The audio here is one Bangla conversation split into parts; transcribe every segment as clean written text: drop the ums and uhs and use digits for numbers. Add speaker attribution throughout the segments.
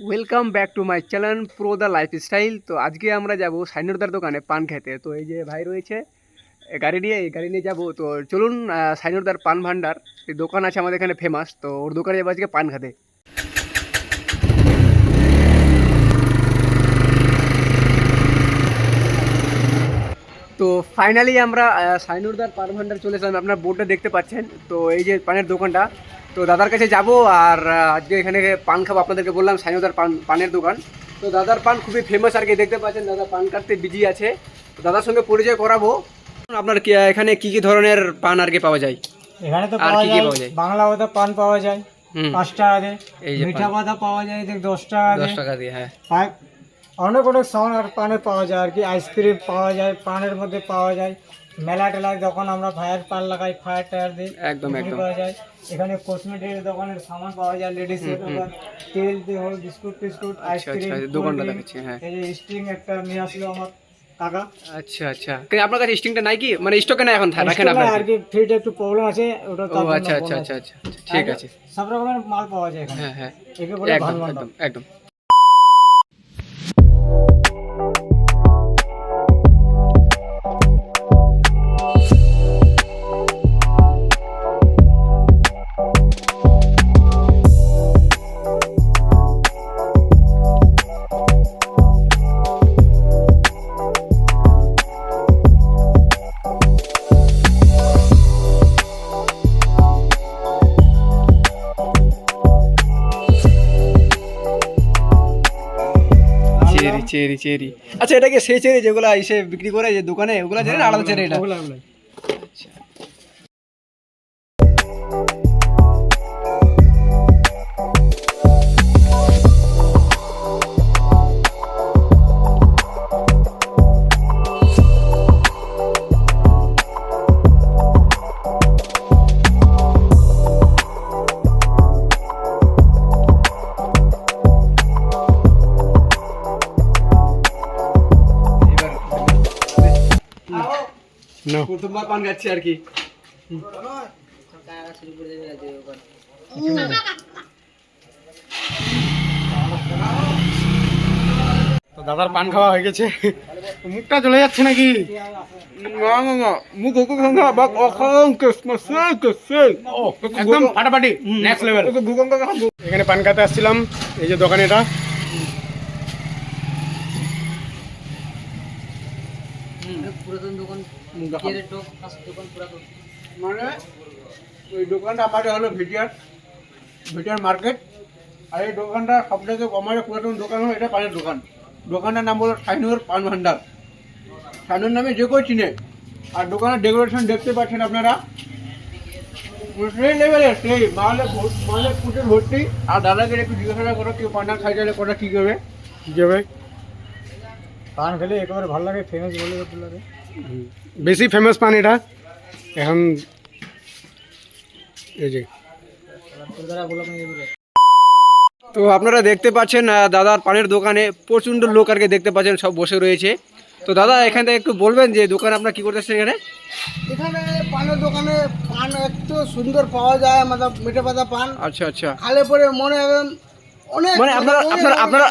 Speaker 1: Welcome back to my channel pro the lifestyle. তো আজকে আমরা যাব সাইনুরদার দোকানে পান খেতে। তো এই যে ভাই রয়েছে গাড়ি নিয়ে, এই গাড়ি নিয়ে যাবো। তো চলুন, সাইনুরদার পান ভান্ডার এই দোকান আছে আমাদের এখানে ফেমাস, তো ওর দোকানে যাবো আজকে পান খেতে। তো ফাইনালি আমরা সাইনুরদার পান ভান্ডার চলে এসলাম। আপনার বোর্ডটা দেখতে পাচ্ছেন। তো এই যে পানের দোকানটা, তো দাদার কাছে যাব আর আজকে এখানে পান খাবো। আপনাদেরকে বললাম সাইনুরদার পানের দোকান। তো দাদার পান খুবই ফেমাস আর কি, দেখতে পাচ্ছেন দাদা পান কাটতে বিজি আছে। তো দাদার সঙ্গে পরিচয় করাবো। আপনার কি এখানে কি কি ধরনের পান আর কি পাওয়া যায়?
Speaker 2: এখানে তো
Speaker 1: আর
Speaker 2: পাওয়া
Speaker 1: কি কি
Speaker 2: যায়
Speaker 1: পাওয়া যায়?
Speaker 2: বাংলা পাতা পান পাওয়া যায় 5 টাকাতে,
Speaker 1: এই যে
Speaker 2: মিঠা পাতা পাওয়া যায় 10 টাকাতে,
Speaker 1: 10 টাকা দিয়ে। হ্যাঁ,
Speaker 2: অনেক অনেক সামান আর পানে পাওয়া যায় আর কি। আইসক্রিম পাওয়া যায়, পানের মধ্যে পাওয়া যায় মেলা টেলায়, যখন আমরা ফায়ার পান লাগাই ফায়ার টায়ার দিই
Speaker 1: একদম একদম।
Speaker 2: পাওয়া যায়। এখানে কসমেটিকের দোকানের সামান পাওয়া যায়, লেডিসের দোকান, তেল বিস্কুট টিস্কুট, আইসক্রিম,
Speaker 1: দোকানটা দেখাচ্ছি। হ্যাঁ,
Speaker 2: এই যে স্ট্রিং একটা নিয়ে আসলো আমার কাকা।
Speaker 1: আচ্ছা আচ্ছা। কিন্তু আপনার কাছে স্টিংটা নাই কি, মানে স্টকে না এখন রাখেন
Speaker 2: স্টোর
Speaker 1: আপনার?
Speaker 2: আর কি ফিট একটু প্রবলেম আছে ওটা,
Speaker 1: ও
Speaker 2: তার জন্য
Speaker 1: আচ্ছা আচ্ছা
Speaker 2: বলা
Speaker 1: আচ্ছা
Speaker 2: আছে।
Speaker 1: আচ্ছা, ঠিক আছে।
Speaker 2: সব রকমের মাল পাওয়া যায় এখানে,
Speaker 1: হ্যাঁ হ্যাঁ,
Speaker 2: একে বলে
Speaker 1: একদম
Speaker 2: ভান ভান্ডার।
Speaker 1: একদম একদম। চেরি চেরি চেরি, আচ্ছা এটা কি সেই চেরি যেগুলো এসে বিক্রি করে যে দোকানে, ওগুলো চেরি না আলাদা চেরি এটা?
Speaker 2: ওগুলা ওগুলা।
Speaker 1: আচ্ছা। না, প্রথমবার পান খাচ্ছি আর কি। তো দাদার পান খাওয়া হয়ে গেছে, মুখটা চলে যাচ্ছে নাকি? মুখ একদম ফাটাফাটি, নেক্সট লেভেল। এখানে পান খাতে আসছিলাম, এই যে দোকানে এটা।
Speaker 2: পুরাতন দোকান,
Speaker 1: মানে ওই দোকানটা আমাদের হলো ভিটিয়ার মার্কেট। আর এই দোকানটা সব থেকে আমাদের পুরাতন দোকান হলো এটা পানের দোকান। দোকানটার নাম হলো সাইনুর পান ভান্ডার। সাইনুর নামে যে কেউ চিনে। আর দোকানের ডেকোরেশন দেখতে পাচ্ছেন আপনারা, সেই লেভেলের, সেই মালে পুজোর ভর্তি। আর দাদাকে একটু জিজ্ঞাসা করো কেউ পান্ডার খাইতে কটা কী করবে, কী করবে।
Speaker 2: পান খেলে একেবারে ভালো লাগে, ফেমাস বলে ভালো লাগে,
Speaker 1: বেশি ফেমাস পান এটা এখন। এই যে তো আপনারা দেখতে পাচ্ছেন দাদার পানের দোকানে প্রচণ্ড লোক আর কি দেখতে পাচ্ছেন, সব বসে রয়েছে। তো দাদা এখান থেকে একটু বলবেন যে দোকানে আপনার কী করতেছেন এখানে?
Speaker 3: এখানে পানের দোকানে পান একটু সুন্দর পাওয়া যায়, আমাদের মিঠে পাতা পান।
Speaker 1: আচ্ছা আচ্ছা,
Speaker 3: খালে পরে মনে হবে অনেক,
Speaker 1: মানে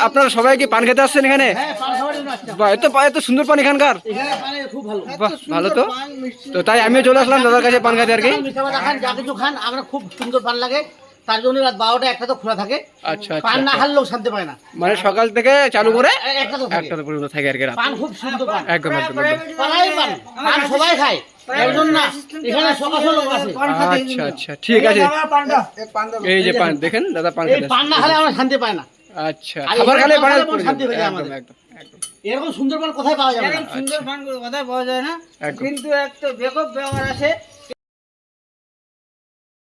Speaker 1: আপনারা সবাই কি পান খেতে আসছেন এখানে?
Speaker 3: হ্যাঁ, পান খাওয়ার জন্য আসতাম।
Speaker 1: বাহ, এত সুন্দর পান এখানকার।
Speaker 3: এখানে পানের খুব ভালো,
Speaker 1: বাহ,
Speaker 3: এত সুন্দর
Speaker 1: ভালো তো।
Speaker 3: পান, মিষ্টি।
Speaker 1: তো তাই আমিও চলে আসলাম দাদার কাছে পান খেতে আর কি।
Speaker 3: মিঠে পাতা খান, যা কিছু খান, আমরা খুব সুন্দর পান লাগে। তার জন্য রাত 12টা 1টা তো খোলা থাকে।
Speaker 1: আচ্ছা
Speaker 3: পান না
Speaker 1: আচ্ছা,
Speaker 3: খাল লোক শান্তি পায় না।
Speaker 1: মানে সকাল থেকে চালু করে
Speaker 3: 1টা তো থাকে।
Speaker 1: 1টা পর্যন্ত থাকে আর কি রাত।
Speaker 3: পান খুব সুন্দর পান,
Speaker 1: একদম একদম একদম।
Speaker 3: পাড়াই পান, পান সবাই খায়, একজন না। এখানে সকাল লোক আছে।
Speaker 1: আচ্ছা আচ্ছা, ঠিক আছে। এই যে পান দেখেন দাদা পান
Speaker 3: এই
Speaker 1: খেতে
Speaker 3: পান না খালে আমরা শান্তি পায় না।
Speaker 1: আচ্ছা,
Speaker 3: আর
Speaker 1: খাবার
Speaker 3: এখানে
Speaker 1: খেলে
Speaker 3: পান
Speaker 1: পানের
Speaker 3: খেলে শান্তি হয়ে যায়
Speaker 1: একদম
Speaker 3: আমাদের।
Speaker 1: একদম একদম
Speaker 3: এরকম সুন্দর পান কোথায় পাওয়া যাবে না।
Speaker 1: সুন্দর
Speaker 3: পান কোথায় পাওয়া যায় না,
Speaker 1: একদম।
Speaker 3: কিন্তু একটা বেকআপ ব্যবহার আছে।